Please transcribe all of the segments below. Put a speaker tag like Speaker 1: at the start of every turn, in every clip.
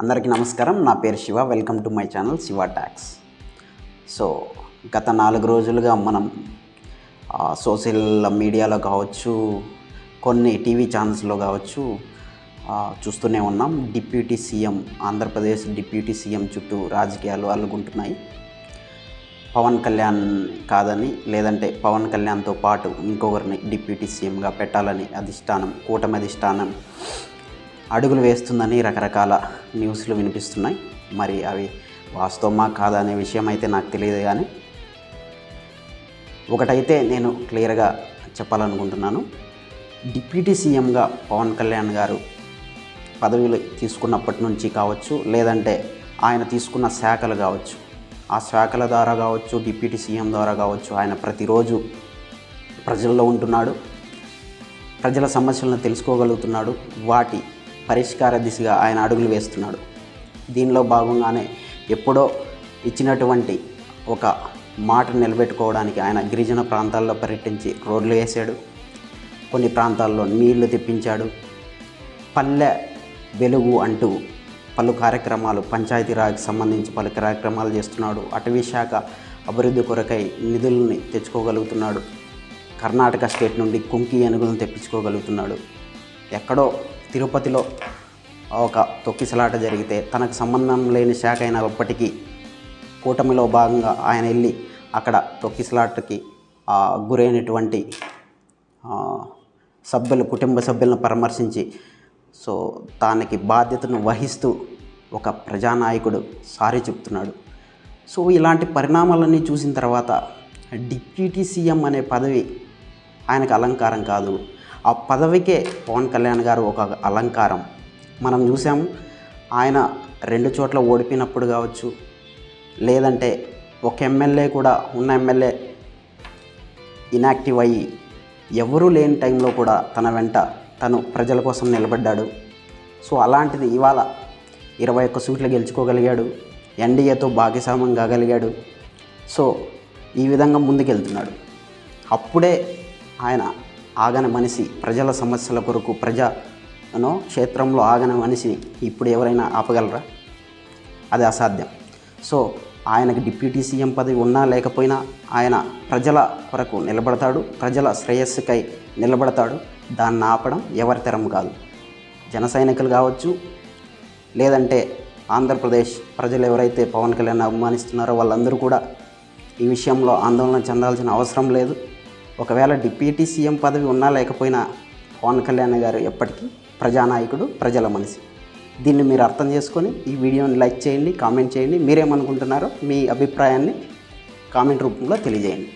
Speaker 1: అందరికీ నమస్కారం. నా పేరు Shiva. Welcome to my channel Shiva talks. So గత 4 రోజులుగా మనం సోషల్ మీడియాలో కావచ్చు, కొన్ని టీవీ ఛానల్స్లో కావచ్చు చూస్తూనే ఉన్నాం. Deputy CM, Andhra Pradesh deputy CM చుట్టూ రాజకీయాలు అల్లుకుంటున్నాయి. పవన్ కళ్యాణ్ కాదని, లేదంటే పవన్ కళ్యాణ్తో పాటు ఇంకొకరిని డిప్యూటీ సీఎంగా పెట్టాలని కూటమి అధిష్టానం అడుగులు వేస్తుందని రకరకాల న్యూస్లు వినిపిస్తున్నాయి. మరి అవి వాస్తవమా కాదా అనే విషయం అయితే నాకు తెలియదు. కానీ ఒకటైతే నేను క్లియర్గా చెప్పాలనుకుంటున్నాను. డిప్యూటీ సీఎంగా పవన్ కళ్యాణ్ గారు పదవిలు తీసుకున్నప్పటి నుంచి కావచ్చు, లేదంటే ఆయన తీసుకున్న శాఖలు కావచ్చు, ఆ శాఖల ద్వారా కావచ్చు, డిప్యూటీ సీఎం ద్వారా కావచ్చు, ఆయన ప్రతిరోజు ప్రజల్లో ఉంటున్నాడు, ప్రజల సమస్యలను తెలుసుకోగలుగుతున్నాడు, వాటి పరిష్కార దిశగా ఆయన అడుగులు వేస్తున్నాడు. దీనిలో భాగంగానే ఎప్పుడో ఇచ్చినటువంటి ఒక మాట నిలబెట్టుకోవడానికి ఆయన గిరిజన ప్రాంతాల్లో పర్యటించి రోడ్లు వేశాడు, కొన్ని ప్రాంతాల్లో నీళ్లు తెప్పించాడు, పల్లె వెలుగు అంటూ పలు కార్యక్రమాలు, పంచాయతీరాజ్కి సంబంధించి పలు కార్యక్రమాలు చేస్తున్నాడు. అటవీ శాఖ అభివృద్ధి కొరకై నిధుల్ని తెచ్చుకోగలుగుతున్నాడు. కర్ణాటక స్టేట్ నుండి కుంకి ఏనుగులను తెప్పించుకోగలుగుతున్నాడు. ఎక్కడో తిరుపతిలో ఒక తొక్కిసలాట జరిగితే తనకు సంబంధం లేని శాఖ అయినప్పటికీ కూటమిలో భాగంగా ఆయన వెళ్ళి అక్కడ తొక్కిసలాటకి గురైనటువంటి కుటుంబ సభ్యులను పరామర్శించి సో దానికి బాధ్యతను వహిస్తూ ఒక ప్రజానాయకుడు సారీ చెప్తున్నాడు. సో ఇలాంటి పరిణామాలన్నీ చూసిన తర్వాత డిప్యూటీ సీఎం అనే పదవి ఆయనకు అలంకారం కాదు, ఆ పదవికే పవన్ కళ్యాణ్ గారు ఒక అలంకారం. మనం చూసాము, ఆయన 2 చోట్ల ఓడిపోయినప్పుడు కావచ్చు, లేదంటే ఒక ఎమ్మెల్యే కూడా ఉన్న ఎమ్మెల్యే ఇనాక్టివ్ అయ్యి ఎవరూ లేని టైంలో కూడా తన వెంట తను ప్రజల కోసం నిలబడ్డాడు. సో అలాంటిది ఇవాళ 21 సీట్లు గెలుచుకోగలిగాడు, ఎన్డీఏతో భాగస్వామ్యం కాగలిగాడు. సో ఈ విధంగా ముందుకెళ్తున్నాడు. అప్పుడే ఆయన ఆగని మనిషి, ప్రజల సమస్యల కొరకు క్షేత్రంలో ఆగని మనిషిని ఇప్పుడు ఎవరైనా ఆపగలరా? అది అసాధ్యం. సో ఆయనకి డిప్యూటీ సీఎం పదవి ఉన్నా లేకపోయినా ఆయన ప్రజల కొరకు నిలబడతాడు, ప్రజల శ్రేయస్సుకై నిలబడతాడు. దాన్ని ఆపడం ఎవరి తరం కాదు. జన సైనికులు కావచ్చు, లేదంటే ఆంధ్రప్రదేశ్ ప్రజలు ఎవరైతే పవన్ కళ్యాణ్ అభిమానిస్తున్నారో వాళ్ళందరూ కూడా ఈ విషయంలో ఆందోళన చెందాల్సిన అవసరం లేదు. ఒకవేళ డిప్యూటీ సీఎం పదవి ఉన్నా లేకపోయినా పవన్ కళ్యాణ్ గారు ఎప్పటికీ ప్రజానాయకుడు, ప్రజల మనిషి. దీన్ని మీరు అర్థం చేసుకొని ఈ వీడియోని లైక్ చేయండి, కామెంట్ చేయండి. మీరేమనుకుంటున్నారో మీ అభిప్రాయాన్ని కామెంట్ రూపంలో తెలియజేయండి.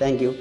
Speaker 1: Thank you.